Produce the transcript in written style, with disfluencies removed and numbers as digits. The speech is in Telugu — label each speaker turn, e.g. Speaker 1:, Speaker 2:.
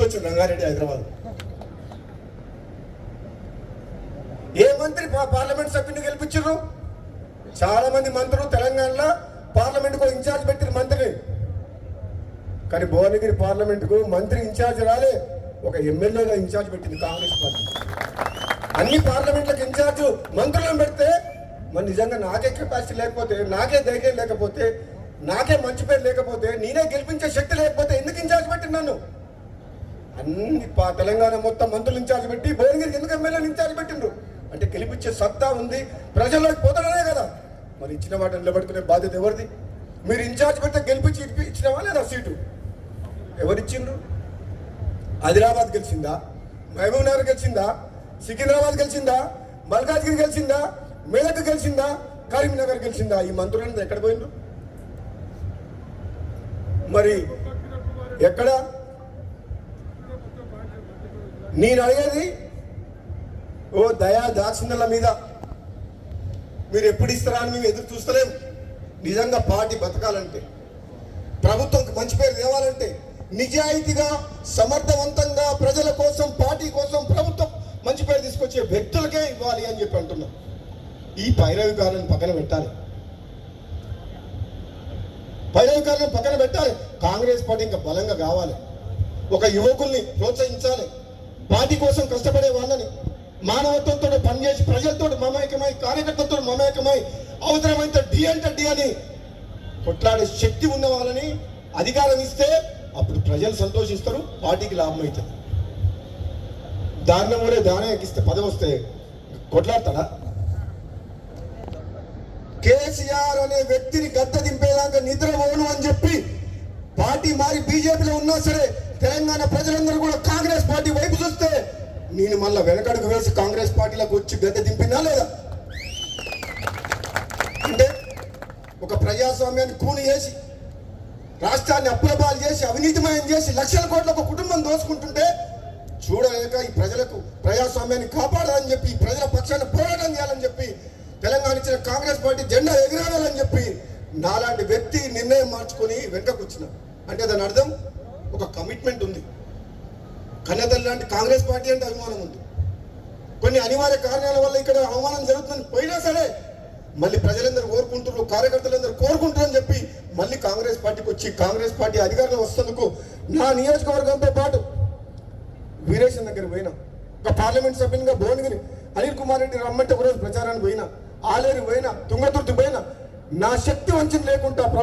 Speaker 1: తీసుకొచ్చి రంగారెడ్డి హైదరాబాద్. ఏ మంత్రి పార్లమెంట్ సభ్యుని గెలిపించారు? చాలా మంది మంత్రులు తెలంగాణలో పార్లమెంట్కు ఇన్ఛార్జ్ పెట్టిన మంత్రిని, కానీ భువనగిరి పార్లమెంటుకు మంత్రి ఇన్ఛార్జ్ రాలే, ఒక ఎమ్మెల్యేగా ఇన్ఛార్జ్ పెట్టింది కాంగ్రెస్ పార్టీ. అన్ని పార్లమెంట్లకు ఇన్ఛార్జ్ మంత్రులను పెడితే మరి నిజంగా నాకే కెపాసిటీ లేకపోతే, నాకే ధైర్యం లేకపోతే, నాకే మంచి పేరు లేకపోతే, నేనే గెలిపించే శక్తి లేకపోతే ఎందుకు ఇన్ఛార్జ్ పెట్టిన నన్ను? అన్ని తెలంగాణ మొత్తం మంత్రులు ఇన్ఛార్జ్ పెట్టి భువనగిరికి ఎందుకు ఎమ్మెల్యేలు ఇన్ఛార్జ్ పెట్టిండ్రు? అంటే గెలిపించే సత్తా ఉంది, ప్రజల్లోకి పోతాడనే కదా. మరి ఇచ్చిన వాటిని నిలబెట్టుకునే బాధ్యత ఎవరిది? మీరు ఇన్ఛార్జ్ పెడితే గెలిపించి ఇచ్చినావా లేదా సీటు? ఎవరిచ్చిండ్రు? ఆదిలాబాద్ గెలిచిందా? మహబూబ్ నగర్ గెలిచిందా? సికింద్రాబాద్ గెలిచిందా? మల్కాజ్గిరి గెలిచిందా? మేదక్ గెలిచిందా? కరీంనగర్ గెలిచిందా? ఈ మంత్రులంతా ఎక్కడ పోయిండ్రు? మరి ఎక్కడ? నేను అడిగేది ఓ దయా దాక్షిణ్యాల మీద మీరు ఎప్పుడు ఇస్తారా అని మేము ఎదురు చూస్తలేము. నిజంగా పార్టీ బతకాలంటే, ప్రభుత్వంకి మంచి పేరు తేవాలంటే, నిజాయితీగా సమర్థవంతంగా ప్రజల కోసం, పార్టీ కోసం, ప్రభుత్వం మంచి పేరు తీసుకొచ్చే వ్యక్తులకే ఇవ్వాలి అని చెప్పి అంటున్నాం. ఈ పైరవికారులను పక్కన పెట్టాలి, పైరవికారులను పక్కన పెట్టాలి. కాంగ్రెస్ పార్టీ ఇంకా బలంగా కావాలి. ఒక యువకుల్ని ప్రోత్సహించాలి, పార్టీ కోసం కష్టపడే వాళ్ళని, మానవత్వంతో పనిచేసి ప్రజలతో మమేకమై, కార్యకర్తలతో మమేకమై, అవసరమైతే డి అంటే డి అని కొట్లాడే శక్తి ఉన్న వాళ్ళని అధికారం ఇస్తే అప్పుడు ప్రజలు సంతోషిస్తారు, పార్టీకి లాభం అవుతుంది. దారుణం కూడా దానం ఎక్కిస్తే పదవి వస్తే కొట్లాడతాడా? కేసీఆర్ అనే వ్యక్తిని గద్ద దింపేదాకా నిద్రపోను అని చెప్పి పార్టీ మారి బీజేపీలో ఉన్నా సరే తెలంగాణ ప్రజలందరూ కూడా కాంగ్రెస్ పార్టీ వైపు చూస్తే నేను మళ్ళా వెనకడుగు వేసి కాంగ్రెస్ పార్టీలకు వచ్చి గద్దె దింపినా లేదా? అంటే ఒక ప్రజాస్వామ్యాన్ని కూని చేసి, రాష్ట్రాన్ని అప్పులపాలు చేసి, అవినీతిమయం చేసి, లక్షల కోట్ల ఒక కుటుంబం దోచుకుంటుంటే చూడలేక ఈ ప్రజలకు ప్రజాస్వామ్యాన్ని కాపాడాలని చెప్పి, ఈ ప్రజల పక్షాన్ని పోరాటం చేయాలని చెప్పి, తెలంగాణ ఇచ్చిన కాంగ్రెస్ పార్టీ జెండా ఎగిరాలని చెప్పి నాలాంటి వ్యక్తి నిర్ణయం మార్చుకొని వెనకకు వచ్చిన అంటే దాని అర్థం ఒక కమిట్మెంట్ ఉంది. కన్నతల్లి లాంటి కాంగ్రెస్ పార్టీ అంటే అభిమానం ఉంది. కొన్ని అనివార్య కారణాల వల్ల ఇక్కడ అవమానం జరుగుతుందని పోయినా సరే మళ్ళీ ప్రజలందరూ కోరుకుంటున్నారు, కార్యకర్తలందరూ కోరుకుంటారని చెప్పి మళ్ళీ కాంగ్రెస్ పార్టీకి వచ్చి కాంగ్రెస్ పార్టీ అధికారంలో వస్తేందుకు నా నియోజకవర్గంతో పాటు వీరేశం దగ్గర పోయినా, ఒక పార్లమెంట్ సభ్యునిగా భువనగిరి అనిల్ కుమార్ రెడ్డి రమ్మంటే ఒకరోజు ప్రచారానికి పోయినా, ఆలేరు పోయినా, తుంగతుర్తి పోయినా, నా శక్తి వంచన లేకుండా